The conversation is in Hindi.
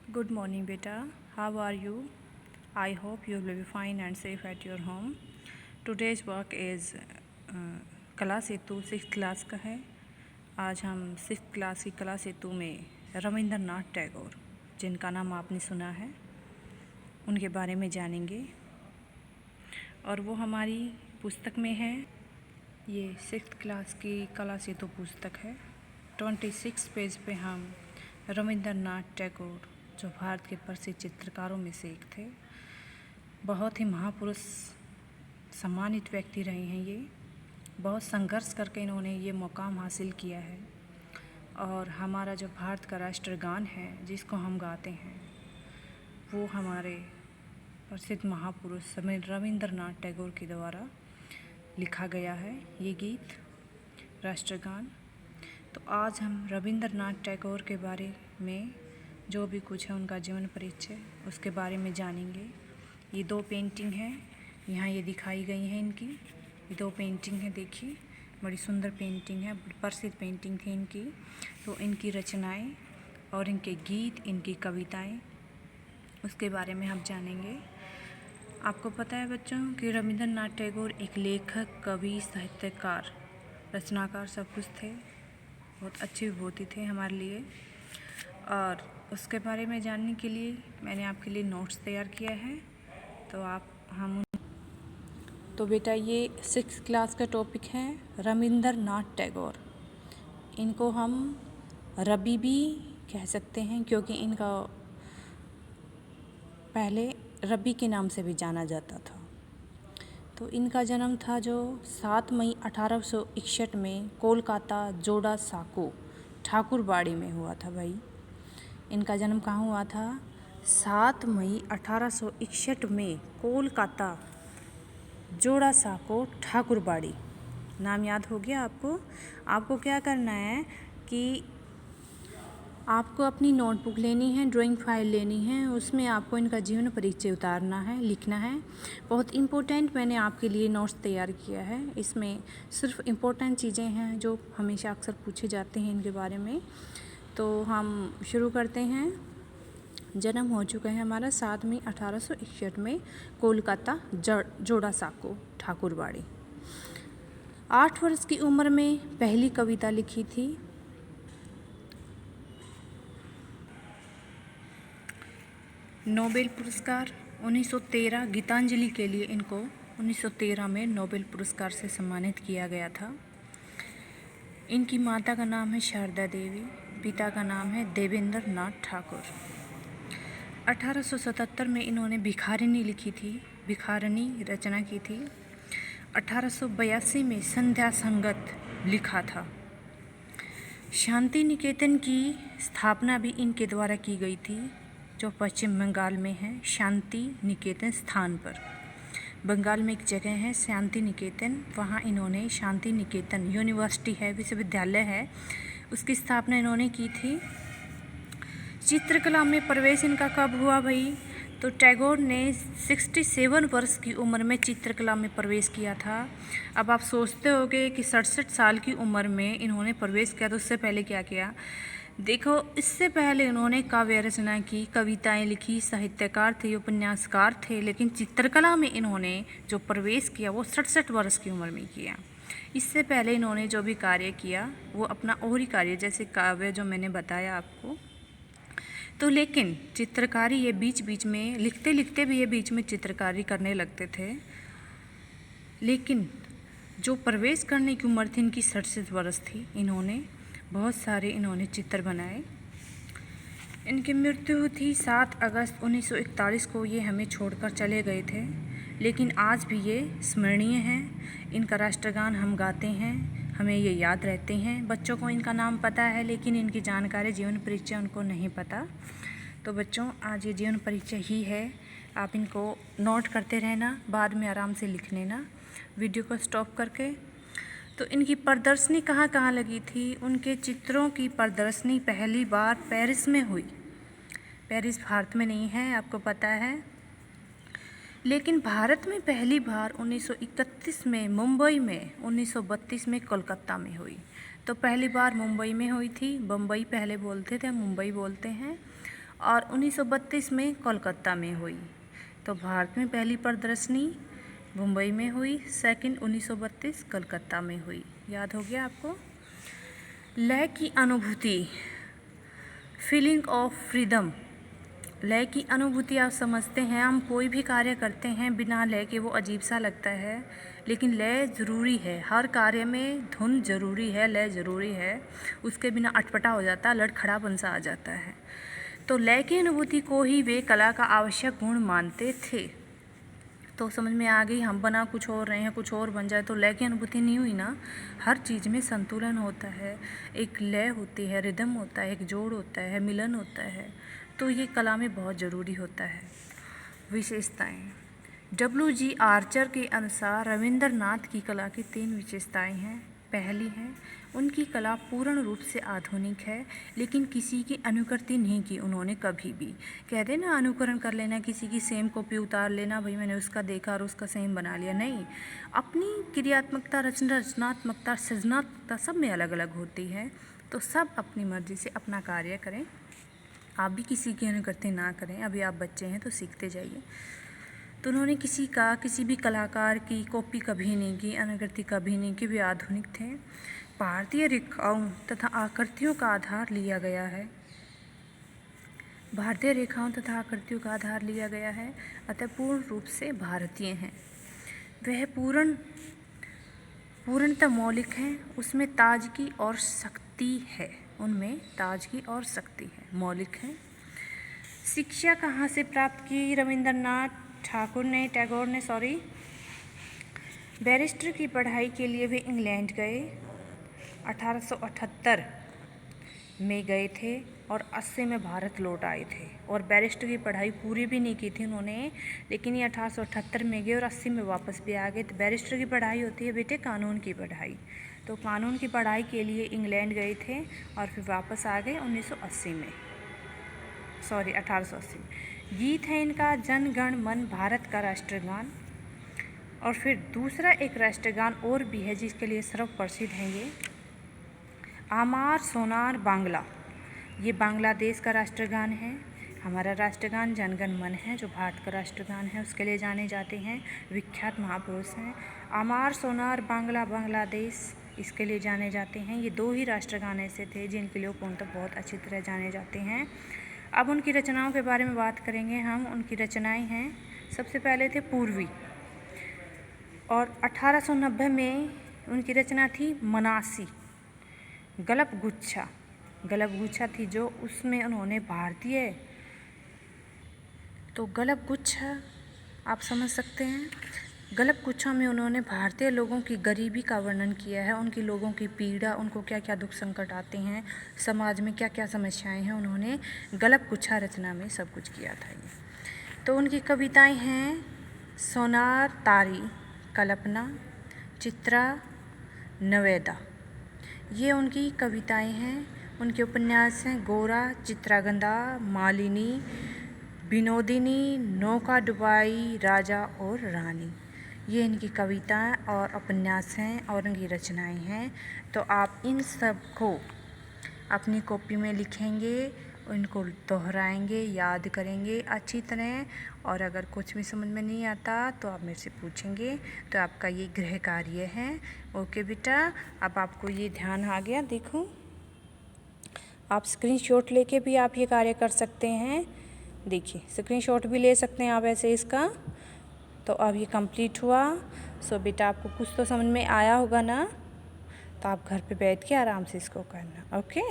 Good morning, beta. How are you? I hope you will be fine and safe at your home. Today's work is class हेतु 6th क्लास का है। आज हम 6th क्लास की क्लास हेतु में रविंद्रनाथ टैगोर, जिनका नाम आपने सुना है, उनके बारे में जानेंगे। और वो हमारी पुस्तक में है। ये 6th क्लास की क्लास हेतु पुस्तक है। 26 पेज पे हम रविंद्रनाथ टैगोर, जो भारत के प्रसिद्ध चित्रकारों में से एक थे, बहुत ही महापुरुष सम्मानित व्यक्ति रहे हैं। ये बहुत संघर्ष करके इन्होंने ये मुकाम हासिल किया है। और हमारा जो भारत का राष्ट्रगान है, जिसको हम गाते हैं, वो हमारे प्रसिद्ध महापुरुष रविंद्रनाथ टैगोर के द्वारा लिखा गया है, ये गीत राष्ट्रगान। तो आज हम रविंद्रनाथ टैगोर के बारे में जो भी कुछ है, उनका जीवन परिचय, उसके बारे में जानेंगे। ये 2 पेंटिंग हैं, यहाँ ये दिखाई गई हैं इनकी। ये 2 पेंटिंग है, देखिए, बड़ी सुंदर पेंटिंग है, प्रसिद्ध पेंटिंग थी इनकी। तो इनकी रचनाएं और इनके गीत, इनकी कविताएं, उसके बारे में हम जानेंगे। आपको पता है बच्चों कि रविंद्रनाथ टैगोर एक लेखक, कवि, साहित्यकार, रचनाकार सब कुछ थे। बहुत अच्छी विभूति थे हमारे लिए। और उसके बारे में जानने के लिए मैंने आपके लिए नोट्स तैयार किया है। तो बेटा, ये 6th क्लास का टॉपिक है रविंद्रनाथ टैगोर। इनको हम रवि भी कह सकते हैं, क्योंकि इनका पहले रवि के नाम से भी जाना जाता था। तो इनका जन्म था जो 7 मई 1861 में कोलकाता जोड़ा साको ठाकुरबाड़ी में हुआ था। भाई, इनका जन्म कहाँ हुआ था? 7 मई 1861 में कोलकाता जोड़ा साको ठाकुरबाड़ी। नाम याद हो गया आपको? आपको क्या करना है कि आपको अपनी नोटबुक लेनी है, ड्राइंग फाइल लेनी है, उसमें आपको इनका जीवन परिचय उतारना है, लिखना है। बहुत इम्पोर्टेंट मैंने आपके लिए नोट्स तैयार किया है। इसमें सिर्फ इम्पोर्टेंट चीज़ें हैं जो हमेशा अक्सर पूछे जाते हैं इनके बारे में। तो हम शुरू करते हैं। जन्म हो चुका है हमारा 7 मई 1861 में कोलकाता जोड़ा साको ठाकुरबाड़ी। 8 वर्ष की उम्र में पहली कविता लिखी थी। नोबेल पुरस्कार 1913 गीतांजलि के लिए इनको 1913 में नोबेल पुरस्कार से सम्मानित किया गया था। इनकी माता का नाम है शारदा देवी, पिता का नाम है देवेंद्र नाथ ठाकुर। 1877 में इन्होंने भिखारिणी लिखी थी, भिखारिणी रचना की थी। 1882 में संध्या संगत लिखा था। शांति निकेतन की स्थापना भी इनके द्वारा की गई थी, जो पश्चिम बंगाल में है, शांति निकेतन स्थान पर। बंगाल में एक जगह है शांति निकेतन, वहाँ इन्होंने शांति निकेतन यूनिवर्सिटी है, विश्वविद्यालय है, उसकी स्थापना इन्होंने की थी। चित्रकला में प्रवेश इनका कब हुआ भाई? तो टैगोर ने 67 वर्ष की उम्र में चित्रकला में प्रवेश किया था। अब आप सोचते होंगे कि 67 साल की उम्र में इन्होंने प्रवेश किया, तो उससे पहले क्या किया? देखो, इससे पहले इन्होंने काव्य रचना की, कविताएं लिखी, साहित्यकार थे, उपन्यासकार थे, लेकिन चित्रकला में इन्होंने जो प्रवेश किया वो 67 वर्ष की उम्र में किया। इससे पहले इन्होंने जो भी कार्य किया वो अपना और ही कार्य, जैसे काव्य जो मैंने बताया आपको। तो लेकिन चित्रकारी ये बीच बीच में लिखते लिखते भी ये बीच में चित्रकारी करने लगते थे। लेकिन जो प्रवेश करने की उम्र थी इनकी 67 वर्ष थी। इन्होंने बहुत सारे चित्र बनाए। इनकी मृत्यु हुई थी 7 अगस्त 1941 को। ये हमें छोड़कर चले गए थे, लेकिन आज भी ये स्मरणीय हैं। इनका राष्ट्रगान हम गाते हैं, हमें ये याद रहते हैं। बच्चों को इनका नाम पता है, लेकिन इनकी जानकारी, जीवन परिचय उनको नहीं पता। तो बच्चों, आज ये जीवन परिचय ही है, आप इनको नोट करते रहना, बाद में आराम से लिख लेना वीडियो को स्टॉप करके। तो इनकी प्रदर्शनी कहाँ कहाँ लगी थी? उनके चित्रों की प्रदर्शनी पहली बार पेरिस में हुई। पेरिस भारत में नहीं है, आपको पता है, लेकिन भारत में पहली बार 1931 में मुंबई में, 1932 में कोलकाता में हुई। तो पहली बार मुंबई में हुई थी। बम्बई पहले बोलते थे, मुंबई बोलते हैं। और 1932 में कोलकाता में हुई। तो भारत में पहली प्रदर्शनी मुंबई में हुई, सेकंड 1932 कलकत्ता में हुई। याद हो गया आपको। लय की अनुभूति, फीलिंग ऑफ फ्रीडम। लय की अनुभूति आप समझते हैं, हम कोई भी कार्य करते हैं बिना लय के वो अजीब सा लगता है, लेकिन लय ज़रूरी है। हर कार्य में धुन ज़रूरी है, लय ज़रूरी है, उसके बिना अटपटा हो जाता है, लड़खड़ापन सा आ जाता है। तो लय की अनुभूति को ही वे कला का आवश्यक गुण मानते थे। तो समझ में आ गई, हम बना कुछ और रहे हैं, कुछ और बन जाए तो लय की अनुभूति नहीं हुई ना। हर चीज़ में संतुलन होता है, एक लय होती है, रिदम होता है, एक जोड़ होता है, मिलन होता है। तो ये कला में बहुत ज़रूरी होता है। विशेषताएं। W.G. आर्चर के अनुसार रविंद्रनाथ की कला की 3 विशेषताएं हैं। पहली है, उनकी कला पूर्ण रूप से आधुनिक है, लेकिन किसी की अनुकृति नहीं की उन्होंने कभी भी। कहते ना अनुकरण कर लेना, किसी की सेम कॉपी उतार लेना, भाई मैंने उसका देखा और उसका सेम बना लिया, नहीं। अपनी क्रियात्मकता, रचनात्मकता, सृजनात्मकता सब में अलग अलग होती है। तो सब अपनी मर्जी से अपना कार्य करें, आप भी किसी की अनुकृति ना करें। अभी आप बच्चे हैं तो सीखते जाइए। तो उन्होंने किसी भी कलाकार की कॉपी कभी नहीं की, अनुकृति कभी नहीं की, वे आधुनिक थे। भारतीय रेखाओं तथा आकृतियों का आधार लिया गया है। भारतीय रेखाओं तथा आकृतियों का आधार लिया गया है, अतः पूर्ण रूप से भारतीय हैं। वह पूर्णतः मौलिक हैं, उसमें ताजगी और शक्ति है, उनमें ताजगी और शक्ति है, मौलिक हैं। शिक्षा कहाँ से प्राप्त की रविंद्रनाथ टैगोर ने बैरिस्टर की पढ़ाई के लिए वे इंग्लैंड गए। 1878 में गए थे और 80 में भारत लौट आए थे। और बैरिस्टर की पढ़ाई पूरी भी नहीं की थी उन्होंने, लेकिन ये 1878 में गए और 80 में वापस भी आ गए। तो बैरिस्टर की पढ़ाई होती है बेटे कानून की पढ़ाई। तो कानून की पढ़ाई के लिए इंग्लैंड गए थे और फिर वापस आ गए 1880 में। गीत है इनका जन गण मन भारत का राष्ट्रगान। और फिर दूसरा एक राष्ट्रगान और भी है जिसके लिए सर्वप्रसिद्ध है ये, आमार सोनार बांग्ला। ये बांग्लादेश का राष्ट्रगान है। हमारा राष्ट्रगान जनगण मन है जो भारत का राष्ट्रगान है, उसके लिए जाने जाते हैं, विख्यात महापुरुष हैं। आमार सोनार बांग्ला बांग्लादेश, इसके लिए जाने जाते हैं। ये 2 ही राष्ट्रगान ऐसे थे जिनके लिए पूर्णतः बहुत अच्छी तरह जाने जाते हैं। अब उनकी रचनाओं के बारे में बात करेंगे हम। उनकी रचनाएं हैं, सबसे पहले थे पूर्वी, और 1890 में उनकी रचना थी मनासी। गलबगुच्छा थी जो, उसमें उन्होंने भारतीय, तो गलबगुच्छा आप समझ सकते हैं। गलबगुच्छा में उन्होंने भारतीय लोगों की गरीबी का वर्णन किया है, उनकी लोगों की पीड़ा, उनको क्या क्या दुख संकट आते हैं, समाज में क्या क्या समस्याएं हैं, उन्होंने गलबगुच्छा रचना में सब कुछ किया था ये। तो उनकी कविताएं हैं सोनार तारी, कल्पना, चित्रा, नवेदा, ये उनकी कविताएं हैं। उनके उपन्यास हैं गोरा, चित्रागंधा, मालिनी, विनोदिनी, नौका डुबाई, राजा और रानी। ये इनकी कविताएं और उपन्यास हैं और इनकी रचनाएं हैं। तो आप इन सब को अपनी कॉपी में लिखेंगे, इनको दोहराएंगे, याद करेंगे अच्छी तरह। और अगर कुछ भी समझ में नहीं आता तो आप मेरे से पूछेंगे। तो आपका ये गृह कार्य है। ओके बेटा, अब आपको ये ध्यान आ गया। देखो, आप स्क्रीनशॉट लेके भी आप ये कार्य कर सकते हैं। देखिए, स्क्रीनशॉट भी ले सकते हैं आप ऐसे इसका। तो अब ये कंप्लीट हुआ। सो बेटा, आपको कुछ तो समझ में आया होगा ना। तो आप घर पे बैठ के आराम से इसको करना। ओके।